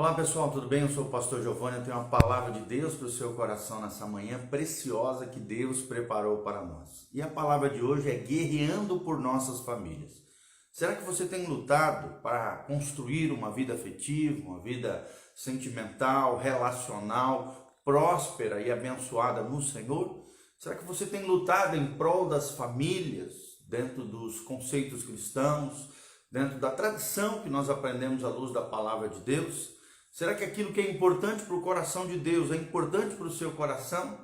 Olá pessoal, tudo bem? Eu sou o pastor Giovanni, eu tenho uma palavra de Deus para o seu coração nessa manhã preciosa que Deus preparou para nós. E a palavra de hoje é guerreando por nossas famílias. Será que você tem lutado para construir uma vida afetiva, uma vida sentimental, relacional, próspera e abençoada no Senhor? Será que você tem lutado em prol das famílias, dentro dos conceitos cristãos, dentro da tradição que nós aprendemos à luz da palavra de Deus? Será que aquilo que é importante para o coração de Deus é importante para o seu coração?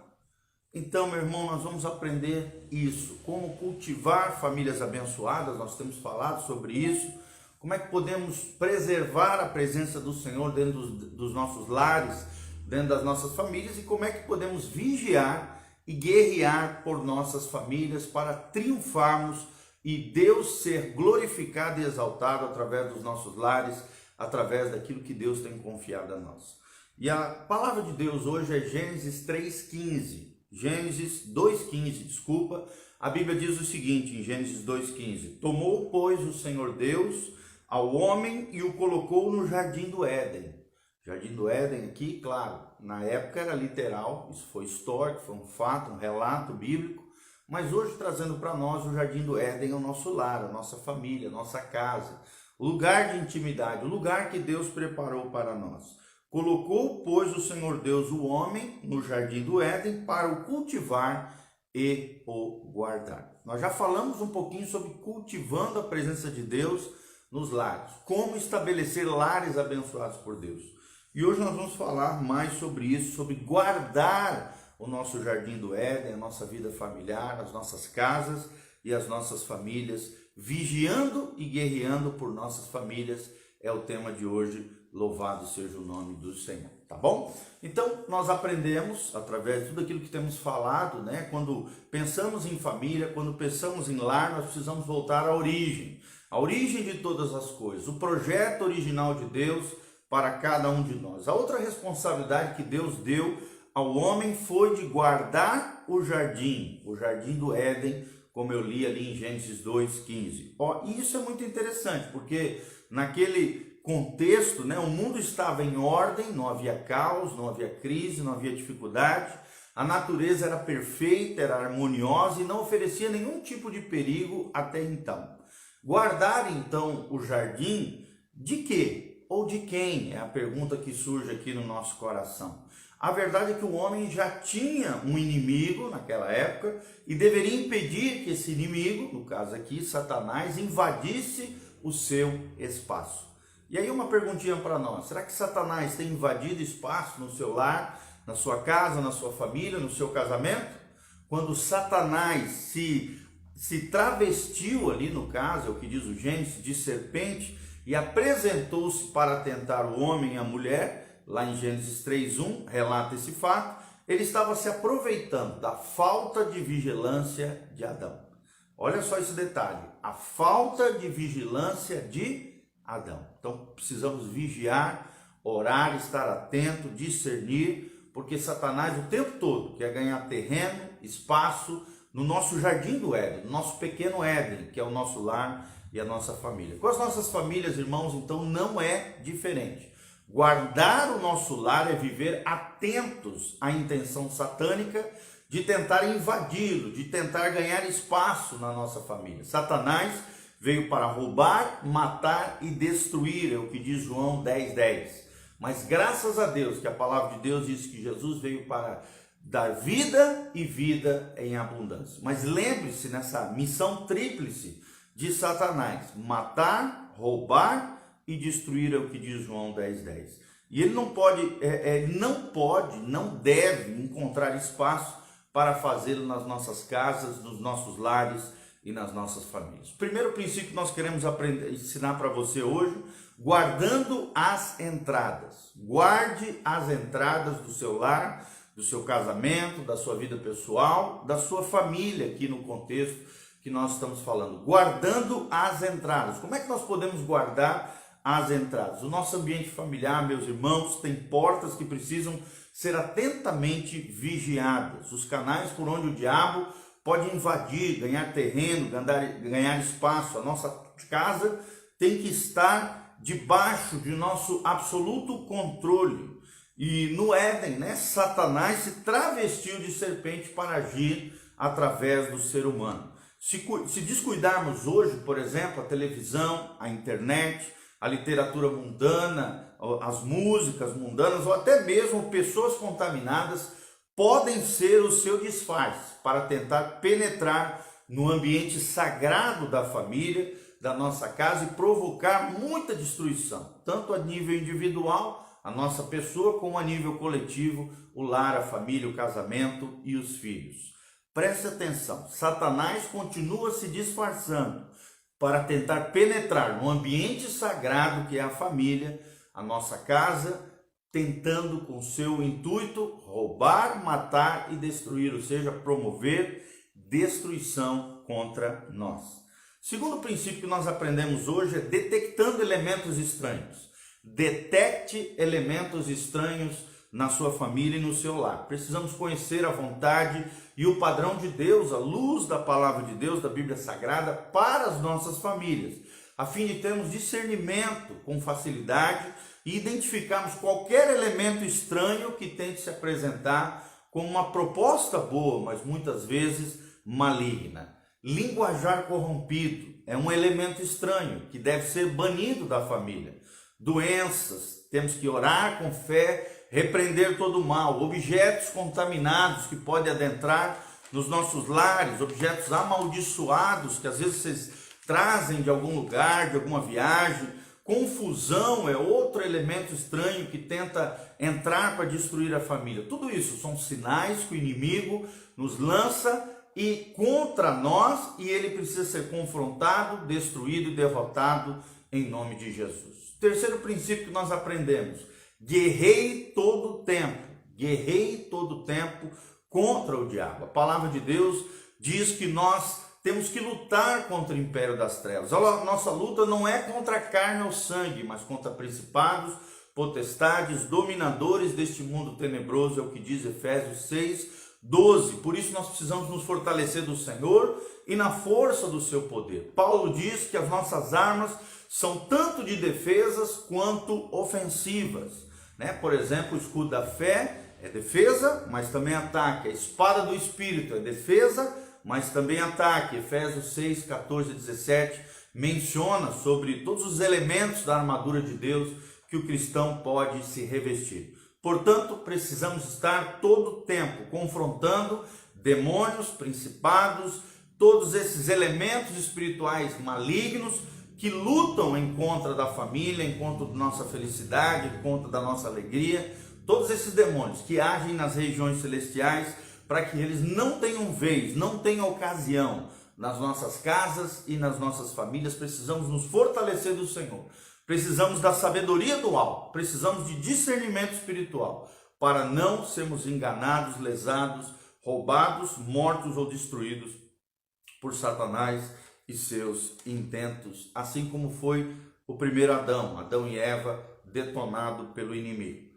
Então, meu irmão, nós vamos aprender isso, como cultivar famílias abençoadas, nós temos falado sobre isso, como é que podemos preservar a presença do Senhor dentro dos nossos lares, dentro das nossas famílias, e como é que podemos vigiar e guerrear por nossas famílias para triunfarmos e Deus ser glorificado e exaltado através dos nossos lares, através daquilo que Deus tem confiado a nós. E a palavra de Deus hoje é Gênesis 3,15. Gênesis 2,15, desculpa. A Bíblia diz o seguinte em Gênesis 2,15: Tomou, pois, o Senhor Deus ao homem e o colocou no jardim do Éden. Jardim do Éden aqui, claro, na época era literal, isso foi histórico, foi um fato, um relato bíblico, mas hoje trazendo para nós o jardim do Éden é o nosso lar, a nossa família, a nossa casa, o lugar de intimidade, o lugar que Deus preparou para nós. Colocou, pois, o Senhor Deus o homem no jardim do Éden para o cultivar e o guardar. Nós já falamos um pouquinho sobre cultivando a presença de Deus nos lares, como estabelecer lares abençoados por Deus. E hoje nós vamos falar mais sobre isso, sobre guardar o nosso jardim do Éden, a nossa vida familiar, as nossas casas e as nossas famílias, vigiando e guerreando por nossas famílias, é o tema de hoje. Louvado seja o nome do Senhor, tá bom? Então, nós aprendemos, através de tudo aquilo que temos falado, né? Quando pensamos em família, quando pensamos em lar, nós precisamos voltar à origem de todas as coisas, o projeto original de Deus para cada um de nós. A outra responsabilidade que Deus deu ao homem foi de guardar o jardim do Éden, como eu li ali em Gênesis 2,15. E isso é muito interessante, porque naquele contexto, né, o mundo estava em ordem, não havia caos, não havia crise, não havia dificuldade, a natureza era perfeita, era harmoniosa e não oferecia nenhum tipo de perigo até então. Guardar então o jardim de quê? Ou de quem? É a pergunta que surge aqui no nosso coração. A verdade é que o homem já tinha um inimigo naquela época e deveria impedir que esse inimigo, no caso aqui Satanás, invadisse o seu espaço. E aí uma perguntinha para nós: será que Satanás tem invadido espaço no seu lar, na sua casa, na sua família, no seu casamento? Quando Satanás se travestiu ali, no caso, é o que diz o Gênesis, de serpente, e apresentou-se para tentar o homem e a mulher, lá em Gênesis 3,1, relata esse fato, ele estava se aproveitando da falta de vigilância de Adão. Olha só esse detalhe, a falta de vigilância de Adão. Então precisamos vigiar, orar, estar atento, discernir, porque Satanás o tempo todo quer ganhar terreno, espaço no nosso jardim do Éden, no nosso pequeno Éden, que é o nosso lar e a nossa família. Com as nossas famílias, irmãos, então não é diferente. Guardar o nosso lar é viver atentos à intenção satânica de tentar invadi-lo, de tentar ganhar espaço na nossa família. Satanás veio para roubar, matar e destruir, é o que diz João 10,10. Mas graças a Deus que a palavra de Deus diz que Jesus veio para dar vida e vida em abundância. Mas lembre-se nessa missão tríplice de Satanás: matar, roubar e destruir, é o que diz João 10,10. E ele não deve encontrar espaço para fazê-lo nas nossas casas, nos nossos lares e nas nossas famílias. O primeiro princípio que nós queremos ensinar para você hoje: guardando as entradas. Guarde as entradas do seu lar, do seu casamento, da sua vida pessoal, da sua família, aqui no contexto que nós estamos falando. Guardando as entradas. Como é que nós podemos guardar as entradas? O nosso ambiente familiar, meus irmãos, tem portas que precisam ser atentamente vigiadas. Os canais por onde o diabo pode invadir, ganhar terreno, ganhar espaço. A nossa casa tem que estar debaixo de nosso absoluto controle. E no Éden, né, Satanás se travestiu de serpente para agir através do ser humano. Se descuidarmos hoje, por exemplo, a televisão, a internet, a literatura mundana, as músicas mundanas ou até mesmo pessoas contaminadas podem ser o seu disfarce para tentar penetrar no ambiente sagrado da família, da nossa casa e provocar muita destruição, tanto a nível individual, a nossa pessoa, como a nível coletivo, o lar, a família, o casamento e os filhos. Preste atenção, Satanás continua se disfarçando para tentar penetrar no ambiente sagrado que é a família, a nossa casa, tentando com seu intuito roubar, matar e destruir, ou seja, promover destruição contra nós. Segundo princípio que nós aprendemos hoje é detectando elementos estranhos. Detecte elementos estranhos na sua família e no seu lar. Precisamos conhecer a vontade e o padrão de Deus, a luz da palavra de Deus, da Bíblia Sagrada, para as nossas famílias, a fim de termos discernimento com facilidade e identificarmos qualquer elemento estranho que tente se apresentar como uma proposta boa, mas muitas vezes maligna. Linguajar corrompido é um elemento estranho que deve ser banido da família. Doenças, temos que orar com fé, repreender todo o mal. Objetos contaminados que podem adentrar nos nossos lares, objetos amaldiçoados que às vezes vocês trazem de algum lugar, de alguma viagem. Confusão é outro elemento estranho que tenta entrar para destruir a família. Tudo isso são sinais que o inimigo nos lança e contra nós, e ele precisa ser confrontado, destruído e derrotado em nome de Jesus. Terceiro princípio que nós aprendemos: guerreie todo o tempo, guerreie todo o tempo contra o diabo. A palavra de Deus diz que nós temos que lutar contra o império das trevas. A nossa luta não é contra a carne ou sangue, mas contra principados, potestades, dominadores deste mundo tenebroso, é o que diz Efésios 6:12. Por isso nós precisamos nos fortalecer do Senhor e na força do seu poder. Paulo diz que as nossas armas são tanto de defesas quanto ofensivas, né? Por exemplo, o escudo da fé é defesa, mas também ataque. A espada do Espírito é defesa, mas também ataque. Efésios 6:14-17 menciona sobre todos os elementos da armadura de Deus que o cristão pode se revestir. Portanto, precisamos estar todo o tempo confrontando demônios, principados, todos esses elementos espirituais malignos que lutam em contra da família, em contra da nossa felicidade, em contra da nossa alegria. Todos esses demônios que agem nas regiões celestiais para que eles não tenham vez, não tenham ocasião nas nossas casas e nas nossas famílias. Precisamos nos fortalecer do Senhor. Precisamos da sabedoria do alto, precisamos de discernimento espiritual para não sermos enganados, lesados, roubados, mortos ou destruídos por Satanás e seus intentos, assim como foi o primeiro Adão e Eva, detonado pelo inimigo.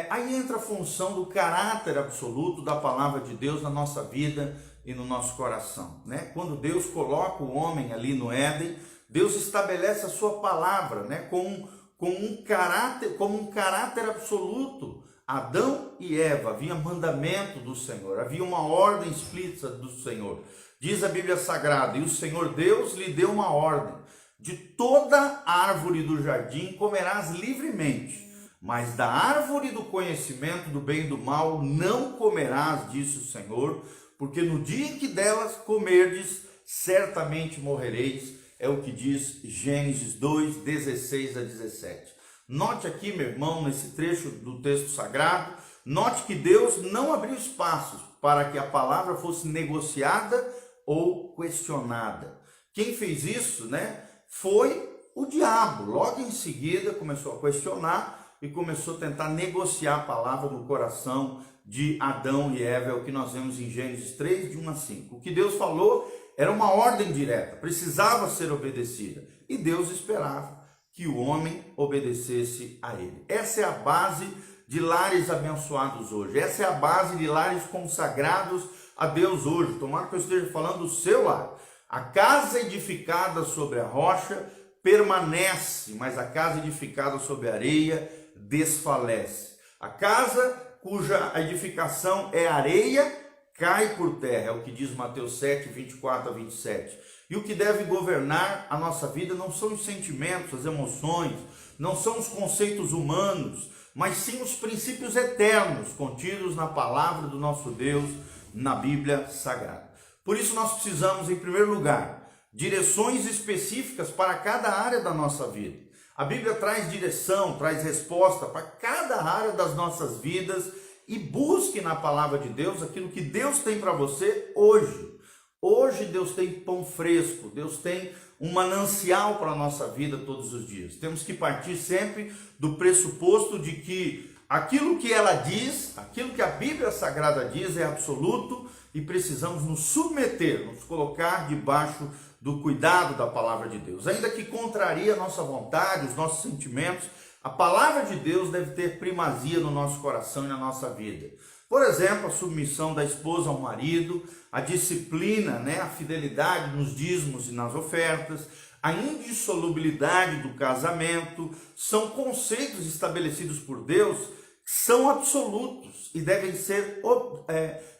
Aí entra a função do caráter absoluto da palavra de Deus na nossa vida e no nosso coração, né? Quando Deus coloca o homem ali no Éden, Deus estabelece a sua palavra, né? como um caráter absoluto. Adão e Eva, havia mandamento do Senhor, havia uma ordem explícita do Senhor. Diz a Bíblia Sagrada: e o Senhor Deus lhe deu uma ordem: de toda árvore do jardim comerás livremente, mas da árvore do conhecimento do bem e do mal não comerás, disse o Senhor, porque no dia em que delas comerdes, certamente morrereis. É o que diz Gênesis 2:16-17. Note aqui, meu irmão, nesse trecho do texto sagrado, note que Deus não abriu espaços para que a palavra fosse negociada ou questionada. Quem fez isso, né, foi o diabo. Logo em seguida começou a questionar e começou a tentar negociar a palavra no coração de Adão e Eva. É o que nós vemos em Gênesis 3:1-5. O que Deus falou era uma ordem direta, precisava ser obedecida, e Deus esperava que o homem obedecesse a ele. Essa é a base de lares abençoados hoje, essa é a base de lares consagrados a Deus hoje. Tomara que eu esteja falando do seu lar. A casa edificada sobre a rocha permanece, mas a casa edificada sobre areia desfalece. A casa cuja edificação é areia cai por terra, é o que diz Mateus 7, 24 a 27. E o que deve governar a nossa vida não são os sentimentos, as emoções, não são os conceitos humanos, mas sim os princípios eternos contidos na palavra do nosso Deus, na Bíblia Sagrada. Por isso nós precisamos, em primeiro lugar, direções específicas para cada área da nossa vida. A Bíblia traz direção, traz resposta para cada área das nossas vidas e busque na palavra de Deus aquilo que Deus tem para você hoje. Hoje Deus tem pão fresco, Deus tem um manancial para a nossa vida todos os dias. Temos que partir sempre do pressuposto de que aquilo que ela diz, aquilo que a Bíblia Sagrada diz é absoluto e precisamos nos submeter, nos colocar debaixo do cuidado da palavra de Deus. Ainda que contrarie a nossa vontade, os nossos sentimentos, a palavra de Deus deve ter primazia no nosso coração e na nossa vida. Por exemplo, a submissão da esposa ao marido, a disciplina, a fidelidade nos dízimos e nas ofertas, a indissolubilidade do casamento, são conceitos estabelecidos por Deus que são absolutos e devem ser,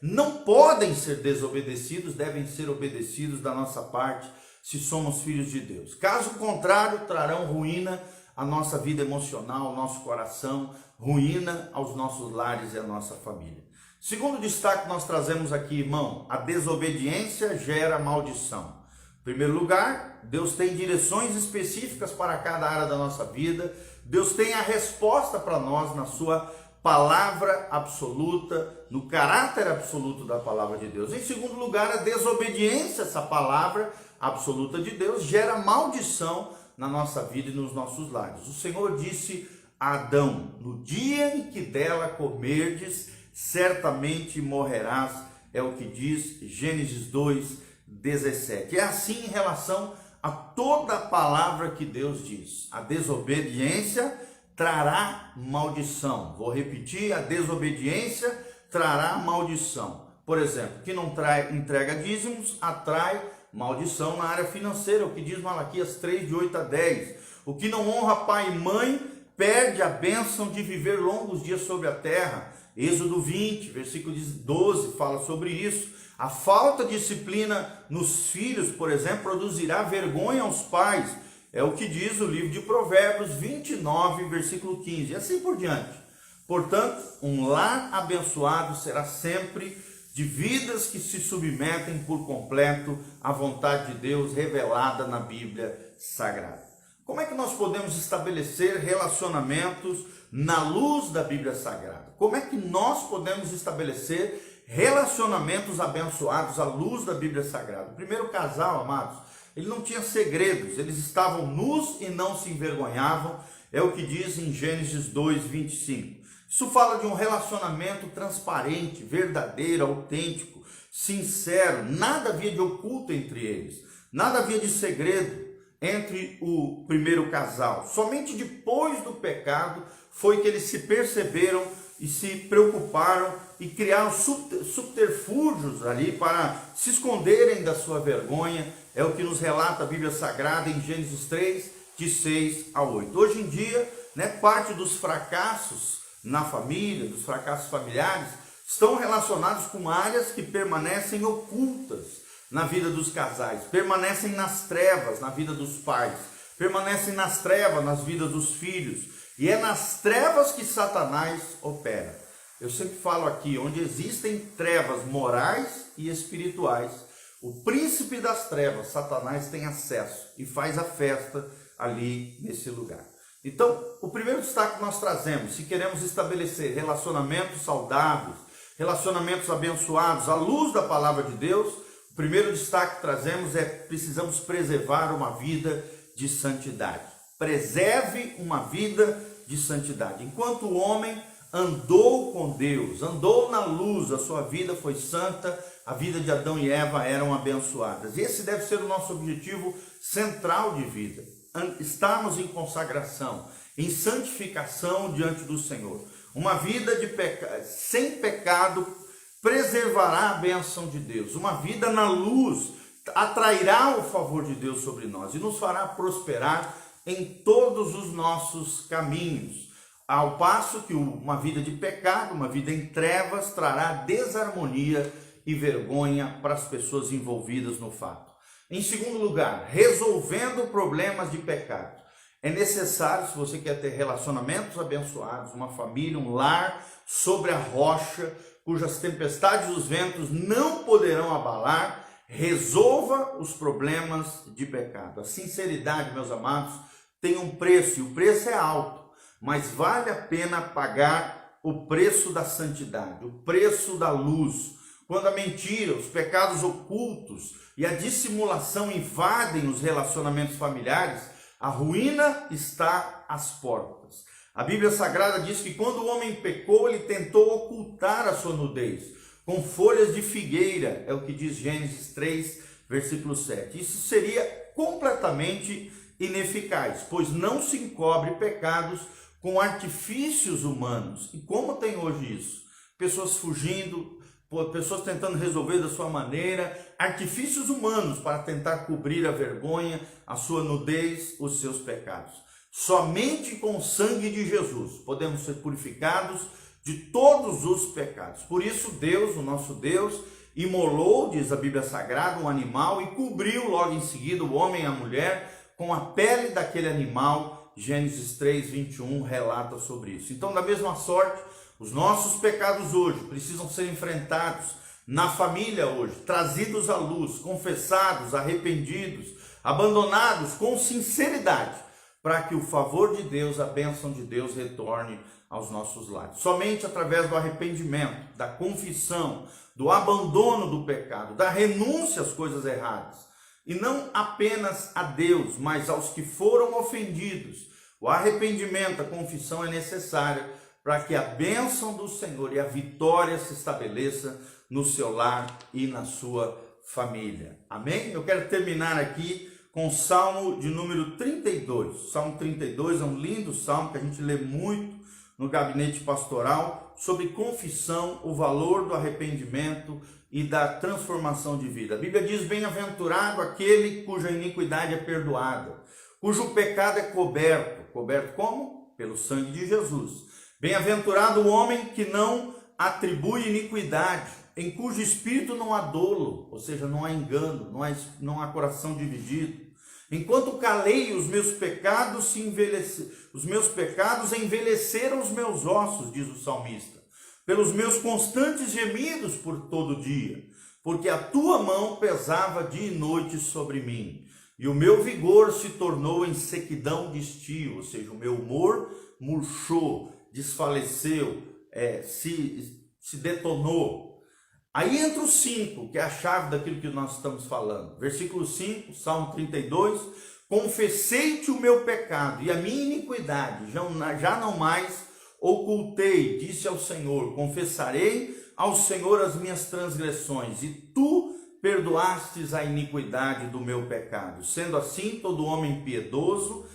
não podem ser desobedecidos, devem ser obedecidos da nossa parte se somos filhos de Deus. Caso contrário, trarão ruína à nossa vida emocional, ao nosso coração, ruína aos nossos lares e à nossa família. Segundo destaque que nós trazemos aqui, irmão, a desobediência gera maldição. Em primeiro lugar, Deus tem direções específicas para cada área da nossa vida. Deus tem a resposta para nós na sua palavra absoluta, no caráter absoluto da palavra de Deus. Em segundo lugar, a desobediência a essa palavra absoluta de Deus gera maldição na nossa vida e nos nossos lares. O Senhor disse a Adão: no dia em que dela comerdes, certamente morrerás, é o que diz Gênesis 2:17. É assim em relação a toda a palavra que Deus diz. A desobediência trará maldição. Vou repetir, a desobediência trará maldição. Por exemplo, que não entrega dízimos atrai maldição na área financeira, o que diz Malaquias 3, de 8 a 10. O que não honra pai e mãe perde a bênção de viver longos dias sobre a terra. Êxodo 20, versículo 12, fala sobre isso. A falta de disciplina nos filhos, por exemplo, produzirá vergonha aos pais. É o que diz o livro de Provérbios 29, versículo 15. E assim por diante. Portanto, um lar abençoado será sempre de vidas que se submetem por completo à vontade de Deus revelada na Bíblia Sagrada. Como é que nós podemos estabelecer relacionamentos na luz da Bíblia Sagrada? Como é que nós podemos estabelecer relacionamentos abençoados à luz da Bíblia Sagrada? O primeiro casal, amados, ele não tinha segredos, eles estavam nus e não se envergonhavam, é o que diz em Gênesis 2:25. Isso fala de um relacionamento transparente, verdadeiro, autêntico, sincero, nada havia de oculto entre eles, nada havia de segredo entre o primeiro casal. Somente depois do pecado foi que eles se perceberam e se preocuparam e criaram subterfúgios ali para se esconderem da sua vergonha. É o que nos relata a Bíblia Sagrada em Gênesis 3, de 6 a 8. Hoje em dia, parte dos fracassos na família, dos fracassos familiares, estão relacionados com áreas que permanecem ocultas na vida dos casais, permanecem nas trevas na vida dos pais, permanecem nas trevas nas vidas dos filhos, e é nas trevas que Satanás opera. Eu sempre falo aqui, onde existem trevas morais e espirituais, o príncipe das trevas, Satanás, tem acesso e faz a festa ali nesse lugar. Então, o primeiro destaque que nós trazemos, se queremos estabelecer relacionamentos saudáveis, relacionamentos abençoados à luz da palavra de Deus, o primeiro destaque que trazemos é: precisamos preservar uma vida de santidade. Preserve uma vida de santidade. Enquanto o homem andou com Deus, andou na luz, a sua vida foi santa, a vida de Adão e Eva eram abençoadas. Esse deve ser o nosso objetivo central de vida. Estarmos em consagração, em santificação diante do Senhor. Uma vida sem pecado preservará a bênção de Deus. Uma vida na luz atrairá o favor de Deus sobre nós e nos fará prosperar em todos os nossos caminhos. Ao passo que uma vida de pecado, uma vida em trevas, trará desarmonia e vergonha para as pessoas envolvidas no fato. Em segundo lugar, resolvendo problemas de pecado. É necessário, se você quer ter relacionamentos abençoados, uma família, um lar sobre a rocha, cujas tempestades e os ventos não poderão abalar, resolva os problemas de pecado. A sinceridade, meus amados, tem um preço, e o preço é alto, mas vale a pena pagar o preço da santidade, o preço da luz. Quando a mentira, os pecados ocultos e a dissimulação invadem os relacionamentos familiares, a ruína está às portas. A Bíblia Sagrada diz que quando o homem pecou, ele tentou ocultar a sua nudez com folhas de figueira, é o que diz Gênesis 3, versículo 7. Isso seria completamente ineficaz, pois não se encobre pecados com artifícios humanos. E como tem hoje isso? Pessoas fugindo, pessoas tentando resolver da sua maneira, artifícios humanos para tentar cobrir a vergonha, a sua nudez, os seus pecados. Somente com o sangue de Jesus podemos ser purificados de todos os pecados. Por isso Deus, o nosso Deus, imolou, diz a Bíblia Sagrada, um animal e cobriu logo em seguida o homem e a mulher com a pele daquele animal. Gênesis 3, 21 relata sobre isso. Então, da mesma sorte, os nossos pecados hoje precisam ser enfrentados na família hoje, trazidos à luz, confessados, arrependidos, abandonados com sinceridade, para que o favor de Deus, a bênção de Deus retorne aos nossos lares. Somente através do arrependimento, da confissão, do abandono do pecado, da renúncia às coisas erradas, e não apenas a Deus, mas aos que foram ofendidos. O arrependimento, a confissão é necessária para que a bênção do Senhor e a vitória se estabeleça no seu lar e na sua família. Amém? Eu quero terminar aqui com o Salmo de número 32. Salmo 32 é um lindo salmo que a gente lê muito no gabinete pastoral, sobre confissão, o valor do arrependimento e da transformação de vida. A Bíblia diz: bem-aventurado aquele cuja iniquidade é perdoada, cujo pecado é coberto. Coberto como? Pelo sangue de Jesus. Bem-aventurado o homem que não atribui iniquidade, em cujo espírito não há dolo, ou seja, não há engano, não há coração dividido. Enquanto calei, os meus pecados envelheceram os meus ossos, diz o salmista, pelos meus constantes gemidos por todo dia, porque a tua mão pesava dia e noite sobre mim, e o meu vigor se tornou em sequidão de estio, ou seja, o meu humor murchou, desfaleceu, se detonou. Aí entra o 5, que é a chave daquilo que nós estamos falando. Versículo 5, Salmo 32. Confessei-te o meu pecado e a minha iniquidade, já não mais ocultei, disse ao Senhor. Confessarei ao Senhor as minhas transgressões, e tu perdoastes a iniquidade do meu pecado. Sendo assim, todo homem piedoso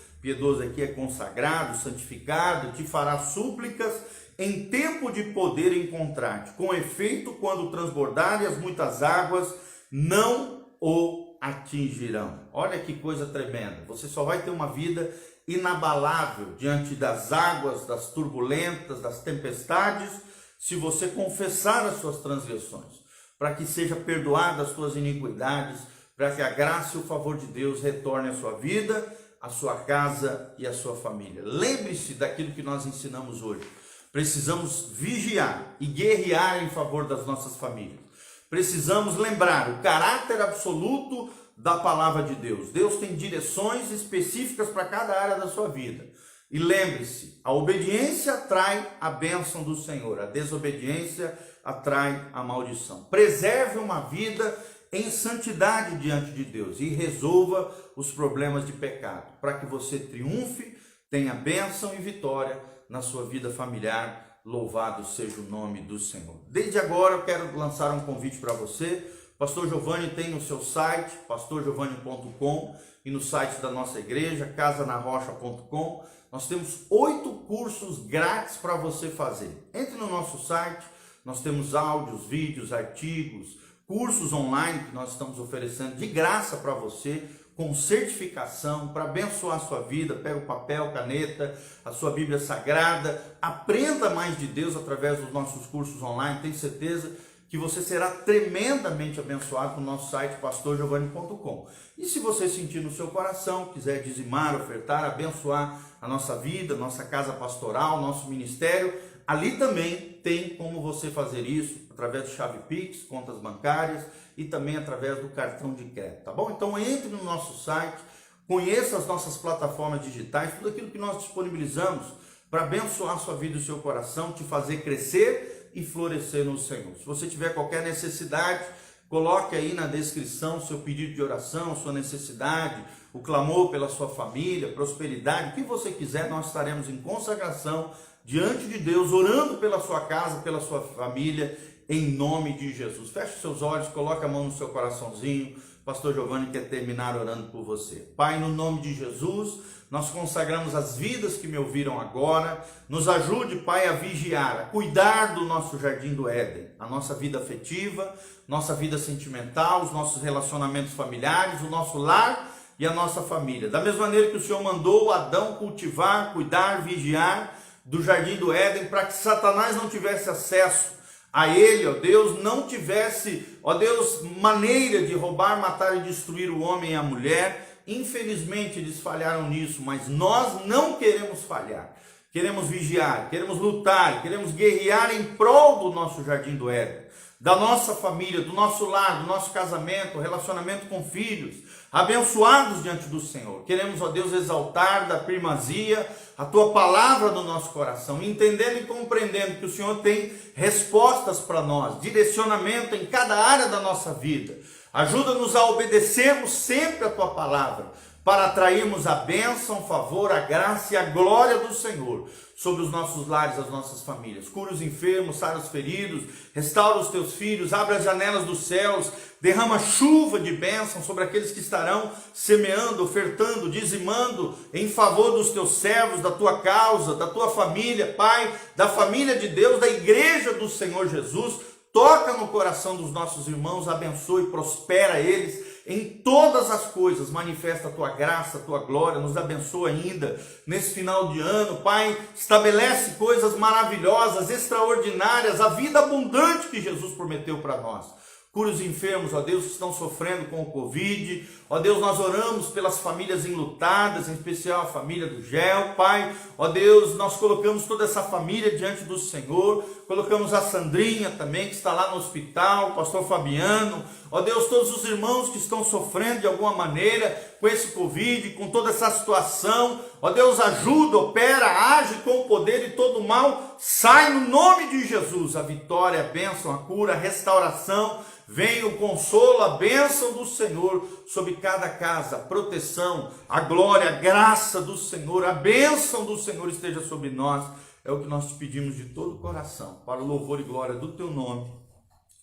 aqui é consagrado, santificado, te fará súplicas em tempo de poder encontrar-te. Com efeito, quando transbordarem as muitas águas, não o atingirão. Olha que coisa tremenda. Você só vai ter uma vida inabalável diante das águas, das turbulentas, das tempestades, se você confessar as suas transgressões, para que seja perdoada as suas iniquidades, para que a graça e o favor de Deus retorne à sua vida, à sua casa e à sua família. Lembre-se daquilo que nós ensinamos hoje. Precisamos vigiar e guerrear em favor das nossas famílias. Precisamos lembrar o caráter absoluto da palavra de Deus. Deus tem direções específicas para cada área da sua vida. E lembre-se, a obediência atrai a bênção do Senhor, a desobediência atrai a maldição. Preserve uma vida em santidade diante de Deus e resolva os problemas de pecado, para que você triunfe, tenha bênção e vitória na sua vida familiar. Louvado seja o nome do Senhor. Desde agora eu quero lançar um convite para você. Pastor Giovanni tem no seu site, pastorgiovanni.com, e no site da nossa igreja, casanarrocha.com, nós temos 8 cursos grátis para você fazer. Entre no nosso site, nós temos áudios, vídeos, artigos, cursos online que nós estamos oferecendo de graça para você, com certificação, para abençoar a sua vida. Pega o papel, caneta, a sua Bíblia Sagrada, aprenda mais de Deus através dos nossos cursos online. Tenho certeza que você será tremendamente abençoado no nosso site pastorgiovanni.com. E se você sentir no seu coração, quiser dizimar, ofertar, abençoar a nossa vida, nossa casa pastoral, nosso ministério, ali também tem como você fazer isso, através do chave Pix, contas bancárias e também através do cartão de crédito, tá bom? Então entre no nosso site, conheça as nossas plataformas digitais, tudo aquilo que nós disponibilizamos para abençoar a sua vida e o seu coração, te fazer crescer e florescer no Senhor. Se você tiver qualquer necessidade, coloque aí na descrição seu pedido de oração, sua necessidade, o clamor pela sua família, prosperidade, o que você quiser, nós estaremos em consagração diante de Deus, orando pela sua casa, pela sua família, em nome de Jesus. Feche seus olhos, coloque a mão no seu coraçãozinho. Pastor Giovanni quer terminar orando por você. Pai, no nome de Jesus, nós consagramos as vidas que me ouviram agora. Nos ajude, Pai, a vigiar, a cuidar do nosso jardim do Éden, a nossa vida afetiva, nossa vida sentimental, os nossos relacionamentos familiares, o nosso lar e a nossa família. Da mesma maneira que o Senhor mandou Adão cultivar, cuidar, vigiar do jardim do Éden, para que Satanás não tivesse acesso a ele, ó Deus, não tivesse, ó Deus, maneira de roubar, matar e destruir o homem e a mulher. Infelizmente eles falharam nisso, mas nós não queremos falhar. Queremos vigiar, queremos lutar, queremos guerrear em prol do nosso jardim do Éden, da nossa família, do nosso lar, do nosso casamento, relacionamento com filhos, abençoados diante do Senhor. Queremos, ó Deus, exaltar da primazia a Tua palavra no nosso coração, entendendo e compreendendo que o Senhor tem respostas para nós, direcionamento em cada área da nossa vida. Ajuda-nos a obedecermos sempre a Tua palavra, para atrairmos a bênção, o favor, a graça e a glória do Senhor sobre os nossos lares, as nossas famílias. Cura os enfermos, sara os feridos, restaura os teus filhos, abre as janelas dos céus, derrama chuva de bênção sobre aqueles que estarão semeando, ofertando, dizimando em favor dos teus servos, da tua causa, da tua família, Pai, da família de Deus, da igreja do Senhor Jesus. Toca no coração dos nossos irmãos, abençoe, prospera eles em todas as coisas, manifesta a tua graça, a tua glória, nos abençoa ainda nesse final de ano, Pai, estabelece coisas maravilhosas, extraordinárias, a vida abundante que Jesus prometeu para nós. Cura os enfermos, ó Deus, que estão sofrendo com o Covid. Ó Deus, nós oramos pelas famílias enlutadas, em especial a família do Gel, Pai. Ó Deus, nós colocamos toda essa família diante do Senhor. Colocamos a Sandrinha também, que está lá no hospital, o pastor Fabiano. Ó Deus, todos os irmãos que estão sofrendo de alguma maneira com esse Covid, com toda essa situação. Ó Deus, ajuda, opera, age com o poder e todo o mal sai no nome de Jesus. A vitória, a bênção, a cura, a restauração. Venha o consolo, a bênção do Senhor sobre cada casa, a proteção, a glória, a graça do Senhor, a bênção do Senhor esteja sobre nós. É o que nós te pedimos de todo o coração, para o louvor e glória do teu nome,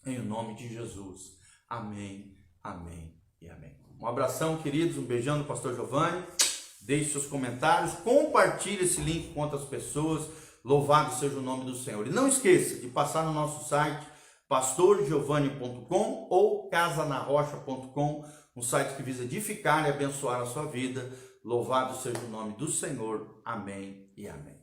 em nome de Jesus. Amém, amém e amém. Um abração, queridos, um beijão do pastor Giovanni. Deixe seus comentários, compartilhe esse link com outras pessoas. Louvado seja o nome do Senhor. E não esqueça de passar no nosso site, pastorgiovanni.com ou casanarrocha.com, um site que visa edificar e abençoar a sua vida. Louvado seja o nome do Senhor. Amém e amém.